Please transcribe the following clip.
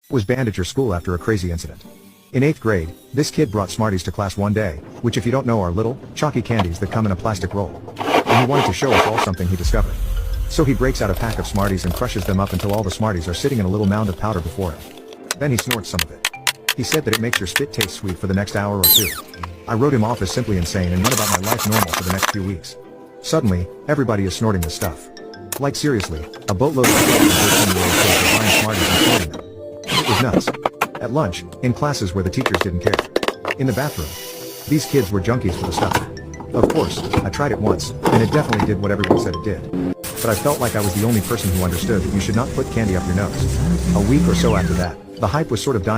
Was banned at your school after a crazy incident. In 8th grade, this kid brought Smarties to class one day, which if you don't know are little, chalky candies that come in a plastic roll. And he wanted to show us all something he discovered. So he breaks out a pack of Smarties and crushes them up until all the Smarties are sitting in a little mound of powder before him. Then he snorts some of it. He said that it makes your spit taste sweet for the next hour or two. I wrote him off as simply insane and went about my life normal for the next few weeks. Suddenly, everybody is snorting this stuff. Like seriously, a boatload of 12 and 13-year-old kids are buying Smarties and snorting them. It was nuts. At lunch, in classes where the teachers didn't care. In the bathroom. These kids were junkies for the stuff. Of course, I tried it once, and it definitely did what everyone said it did. But I felt like I was the only person who understood that you should not put candy up your nose. A week or so after that, the hype was sort of dying.